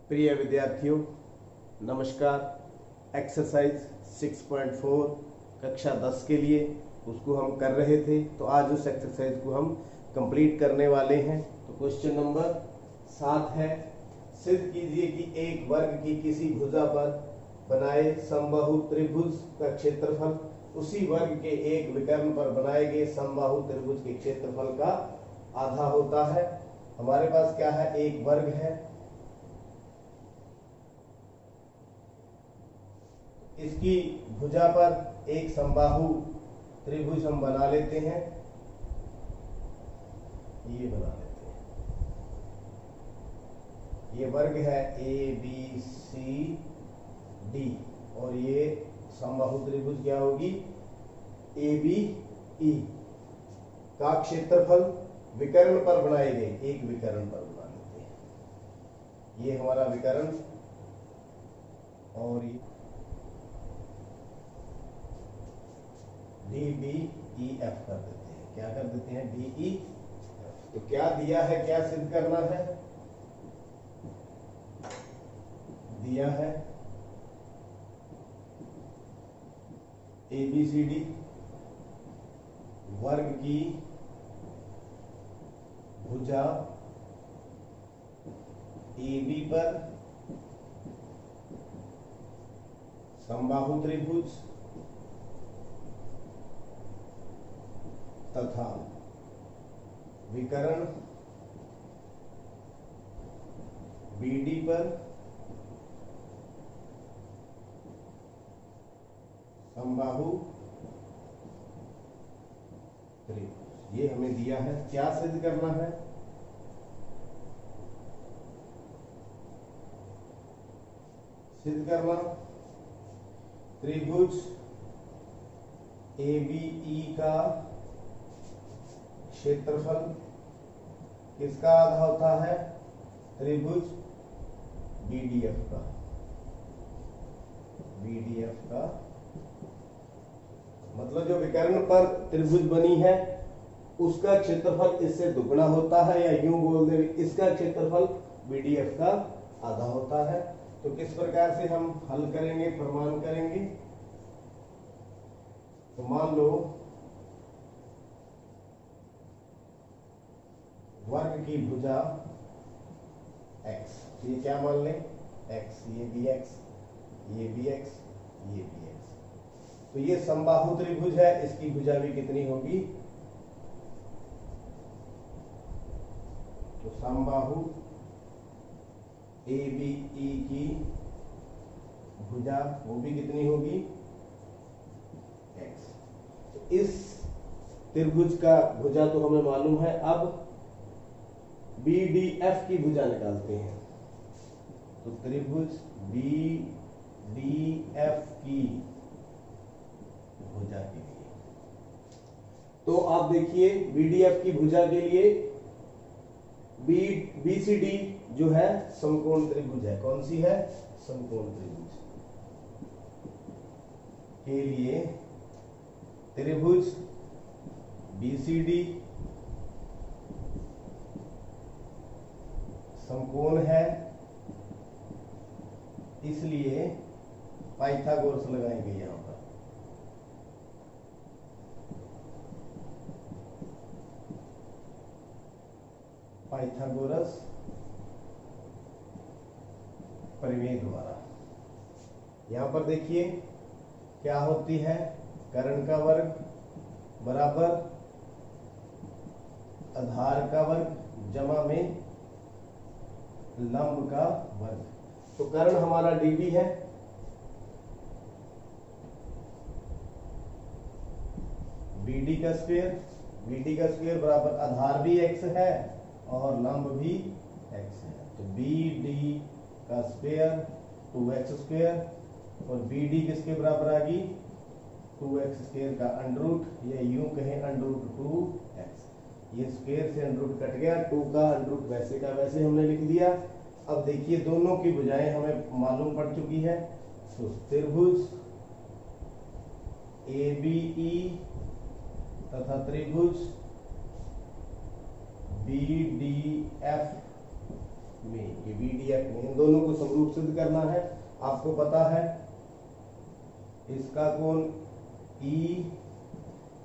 प्रिय विद्यार्थियों, नमस्कार। एक्सरसाइज 6.4 कक्षा 10 के लिए उसको हम कर रहे थे, तो आज उस एक्सरसाइज को हम कंप्लीट करने वाले हैं। तो क्वेश्चन नंबर 7 है, सिद्ध कीजिए कि एक वर्ग की किसी भुजा पर बनाए समबाहु त्रिभुज का क्षेत्रफल उसी वर्ग के एक विकर्ण पर बनाए गए समबाहु त्रिभुज के क्षेत्रफल का आधा होता है। हमारे पास क्या है, एक वर्ग है, इसकी भुजा पर एक समबाहु त्रिभुज हम बना लेते हैं, ये बना लेते हैं। ये वर्ग है ए बी सी डी और ये समबाहु त्रिभुज क्या होगी, ए बी ई का क्षेत्रफल विकर्ण पर बनाए गए एक विकर्ण पर बना लेते हैं। ये हमारा विकर्ण और ये डी बी ई एफ कर देते हैं। क्या कर देते हैं, डी ई एफ। तो क्या दिया है, क्या सिद्ध करना है, दिया है ए बी सी डी वर्ग की भुजा ए बी पर समबाहु त्रिभुज तथा विकर्ण बीडी पर समबाहु त्रिभुज, ये हमें दिया है। क्या सिद्ध करना है, सिद्ध करना त्रिभुज ए बी ई का क्षेत्रफल किसका आधा होता है, त्रिभुज बीडीएफ का, बीडीएफ का मतलब जो विकर्ण पर त्रिभुज बनी है उसका क्षेत्रफल इससे दुगना होता है, या यूं बोल दे इसका क्षेत्रफल बीडीएफ का आधा होता है। तो किस प्रकार से हम हल करेंगे, प्रमाण करेंगे। तो मान लो वर्ग की भुजा x, ये क्या मान लें, x, ये भी x, ये भी x, ये भी x। तो ये समबाहु त्रिभुज है, इसकी भुजा भी कितनी होगी, तो समबाहु ए बी ई की भुजा वो भी कितनी होगी, x। तो इस त्रिभुज का भुजा तो हमें मालूम है, अब बी डी एफ की भुजा निकालते हैं। तो त्रिभुज बी डी एफ की भुजा के लिए, तो आप देखिए बीडीएफ की भुजा के लिए बी सी डी जो है समकोण त्रिभुज है। कौन सी है, समकोण त्रिभुज के लिए त्रिभुज बी सी डी समकोण है, इसलिए पाइथागोरस लगाएंगे यहां पर। पाइथागोरस प्रमेय द्वारा यहां पर देखिए क्या होती है, कर्ण का वर्ग बराबर आधार का वर्ग जमा में लंब का वर्ग। तो कर्ण हमारा डीबी है, बीडी का स्क्वायर, बीडी का स्क्वायर बराबर आधार भी x है और लंब भी x है। तो बी डी का स्क्वायर 2x स्क्वायर और बी डी किसके बराबर आ गई, 2x स्क्वायर का अंडरूट, या यूं कहें अंडरूट 2x। ये स्क्वायर से अंडरूट कट गया, 2 का अंडरूट वैसे का वैसे हमने लिख दिया। अब देखिए दोनों की भुजाएं हमें मालूम पड़ चुकी है। तो त्रिभुज ए बी ई तथा त्रिभुज बी डी एफ में, ये BDF में, इन दोनों को समरूप सिद्ध करना है। आपको पता है इसका कोण E,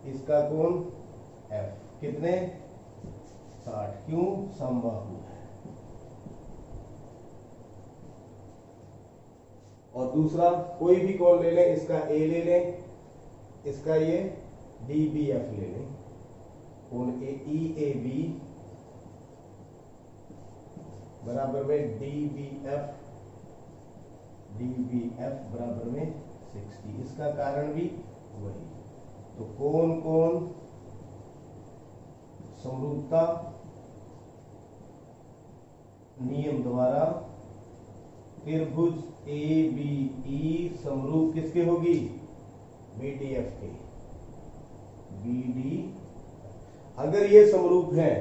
इसका कोण F, कितने 60, क्यों समबाहु है। और दूसरा कोई भी कोण ले लें, इसका A ले लें, इसका ये DBF ले लें, कोण EAB बराबर में DBF बराबर में 60, इसका कारण भी वही। तो कोण कोण समरूपता नियम द्वारा त्रिभुज ABE समरूप किसके होगी, BDF के। BD अगर ये समरूप है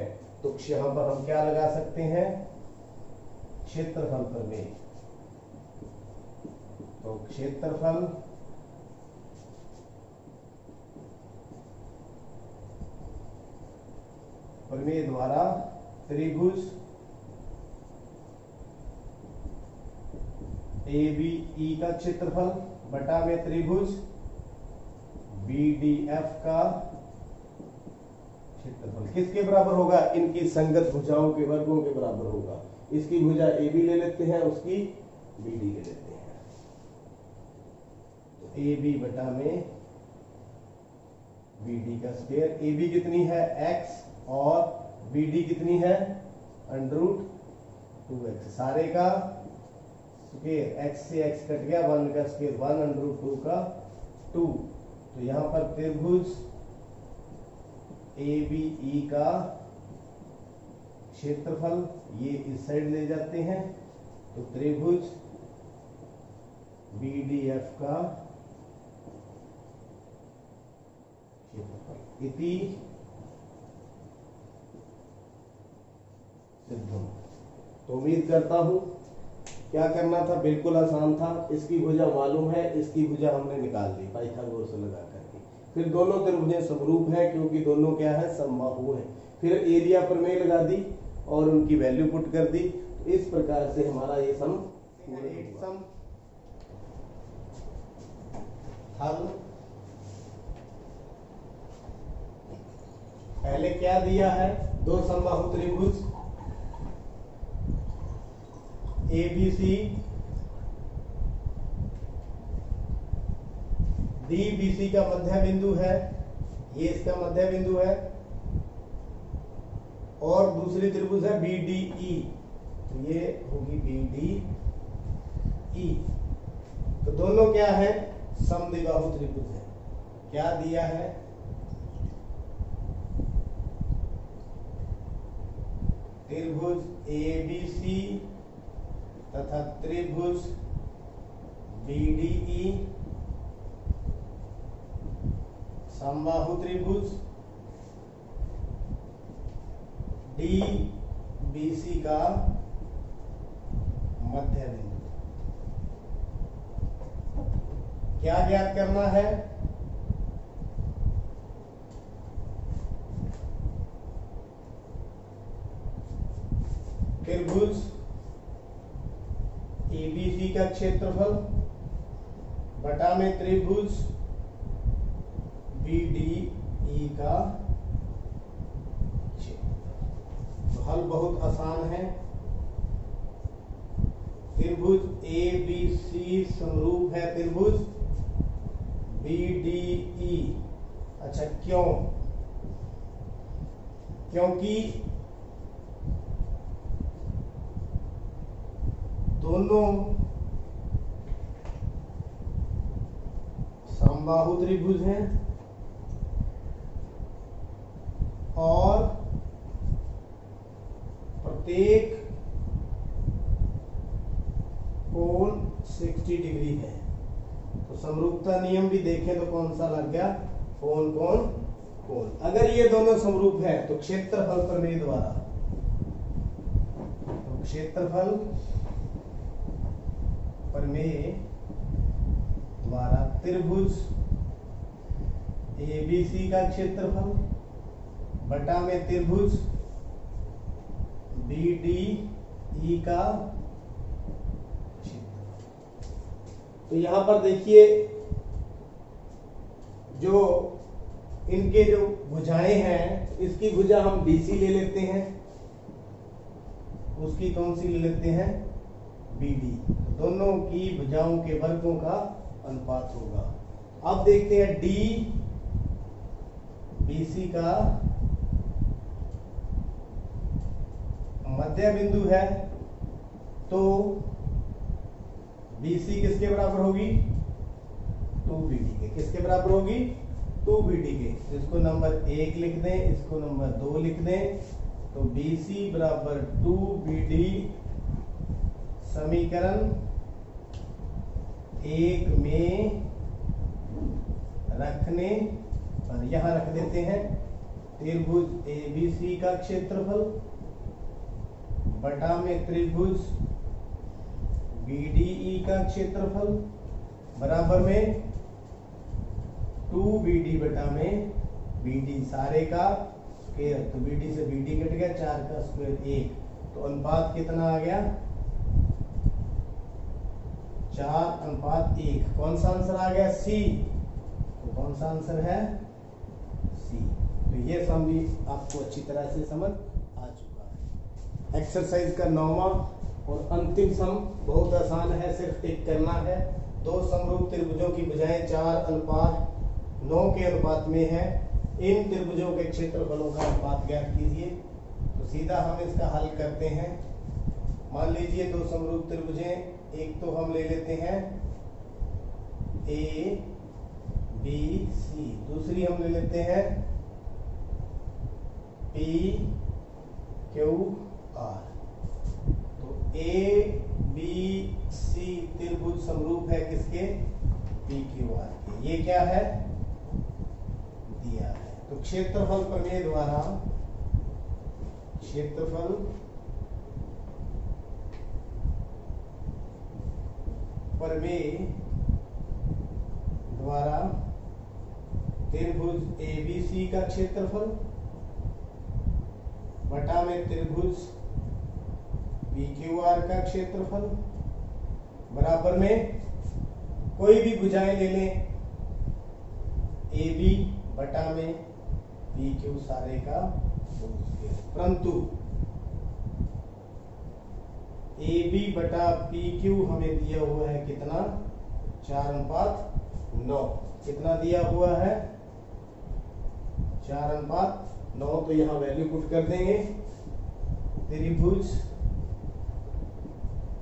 तो यहां पर हम क्या लगा सकते हैं, क्षेत्रफल प्रमेय। तो क्षेत्रफल प्रमेय द्वारा त्रिभुज ABE का क्षेत्रफल बटा में त्रिभुज BDF का क्षेत्रफल किसके बराबर होगा, इनकी संगत भुजाओं के वर्गों के बराबर होगा। इसकी भुजा AB ले लेते हैं, उसकी BD ले लेते हैं। तो AB बटा में BD का स्क्वायर। AB कितनी है x और BD कितनी है √2x, सारे का स्क्वायर, x से x कट गया, 1 का स्क्वायर 1 √2 का 2। तो यहां पर त्रिभुज ABE का क्षेत्रफल ये इस साइड ले जाते हैं, तो त्रिभुज BDF का क्षेत्रफल इति सिद्धम। तो उम्मीद करता हूं क्या करना था, बिल्कुल आसान था। इसकी भुजा मालूम है, इसकी भुजा हमने निकाल दी पाइथागोरस से लगा करके। फिर दोनों त्रिभुजें समरूप है क्योंकि दोनों क्या है, समबाहु है। फिर एरिया प्रमेय लगा दी और उनकी वैल्यू पुट कर दी। तो इस प्रकार से हमारा ये सम हल। पहले क्या दिया है, दो समबाहु त्रिभुज ABC DBC का मध्य बिंदु है, ये इसका मध्य बिंदु है, और दूसरी त्रिभुज है BDE, तो ये होगी BDE। तो दोनों क्या है, समद्विबाहु त्रिभुज है। क्या दिया है, त्रिभुज ABC तथा त्रिभुज BDE समबाहु त्रिभुज DBC का मध्य बिंदु। क्या ज्ञात करना है, त्रिभुज ABC का क्षेत्रफल बटा में त्रिभुज BDE का क्षेत्रफल। तो हल बहुत आसान है। त्रिभुज ABC समरूप है त्रिभुज BDE। अच्छा, क्यों, क्योंकि दोनों समबाहु त्रिभुज हैं और प्रत्येक कोण 60 डिग्री है। तो समरूपता नियम भी देखें तो कौन सा लग गया, कोण कोण कोण। अगर ये दोनों समरूप है तो क्षेत्रफल प्रमेय द्वारा, तो क्षेत्रफल प्रमेय द्वारा त्रिभुज ABC का क्षेत्रफल बटा में त्रिभुज BDE ई का क्षेत्रफल। तो यहां पर देखिए जो इनके जो भुजाएं हैं, इसकी भुजा हम BC ले लेते हैं, उसकी कौन सी ले लेते हैं, BD। तो दोनों की भुजाओं के वर्गों का अनुपात होगा। अब देखते हैं D BC का मध्य बिंदु है, तो BC किसके बराबर होगी, 2BD के। किसके बराबर होगी, 2BD के। इसको नंबर 1 लिख दें, इसको नंबर 2 लिख दें। तो BC बराबर 2BD समीकरण 1 में रखने पर यहां रख देते हैं त्रिभुज ABC का क्षेत्रफल बटा में त्रिभुज BDE का क्षेत्रफल बराबर में 2BD बटा में BD सारे का स्क्वायर। तो BD से BD कट गया, 4 का स्क्वायर 1। तो अनुपात कितना आ गया, 4:1। कौन सा आंसर आ गया, C। तो कौन सा आंसर है, C। तो ये सम भी आपको अच्छी तरह से समझ आ चुका है। एक्सरसाइज का 9वां और अंतिम सम बहुत आसान है, सिर्फ टिक करना है। दो समरूप त्रिभुजों की भुजाएं 4:9 के अनुपात में है। इन त्रिभुजों के क्षेत्रफलों का अनुपात ज्ञात कीजिए। तो सीधा हम इसका हल करते हैं। मान लीजिए दो समरूप त्रिभुजें, एक तो हम ले लेते हैं ABC, दूसरी हम ले लेते हैं PQR। तो ABC त्रिभुज समरूप है किसके, PQR के। ये क्या है, दिया है। तो क्षेत्रफल प्रमेय द्वारा, क्षेत्रफल प्रमेय द्वारा त्रिभुज ABC का क्षेत्रफल बटा में त्रिभुज PQR का क्षेत्रफल बराबर में कोई भी भुजाएं ले लें, AB बटा में PQ सारे का, परंतु AB बटा PQ हमें दिया हुआ है कितना, 4:9। कितना दिया हुआ है, 4:9। तो यहां वैल्यू पुट कर देंगे। त्रिभुज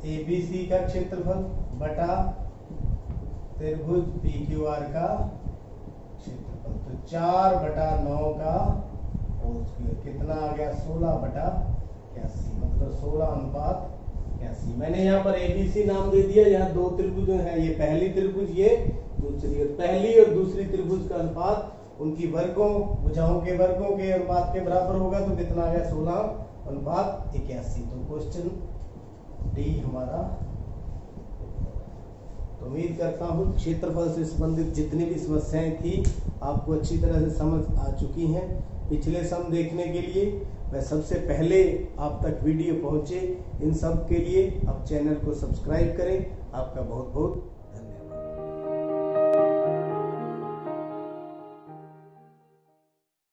ABC का क्षेत्रफल बटा त्रिभुज PQR का क्षेत्रफल। तो 4/9 का होल स्क्वायर कितना आ गया, 16/81। मतलब 16:81। मैंने यहाँ पर ABC नाम दे दिया। यहाँ दो त्रिभुज हैं, ये पहली त्रिभुज, ये दूसरी। पहली और दूसरी त्रिभुज का अनुपात उनकी वर्गों, भुजाओं के वर्गों के अनुपात के बराबर होगा। तो कितना आ गया, 16:81। तो क्वेश्चन डी हमारा। तो उम्मीद करता हूँ क्षेत्रफल से संबंधित जितनी भी समस्याएं थी आपको अच्छी तरह से समझ आ चुकी हैं। पिछले सम देखने के लिए वह सबसे पहले आप तक वीडियो पहुंचे, इन सब के लिए आप चैनल को सब्सक्राइब करें। आपका बहुत बहुत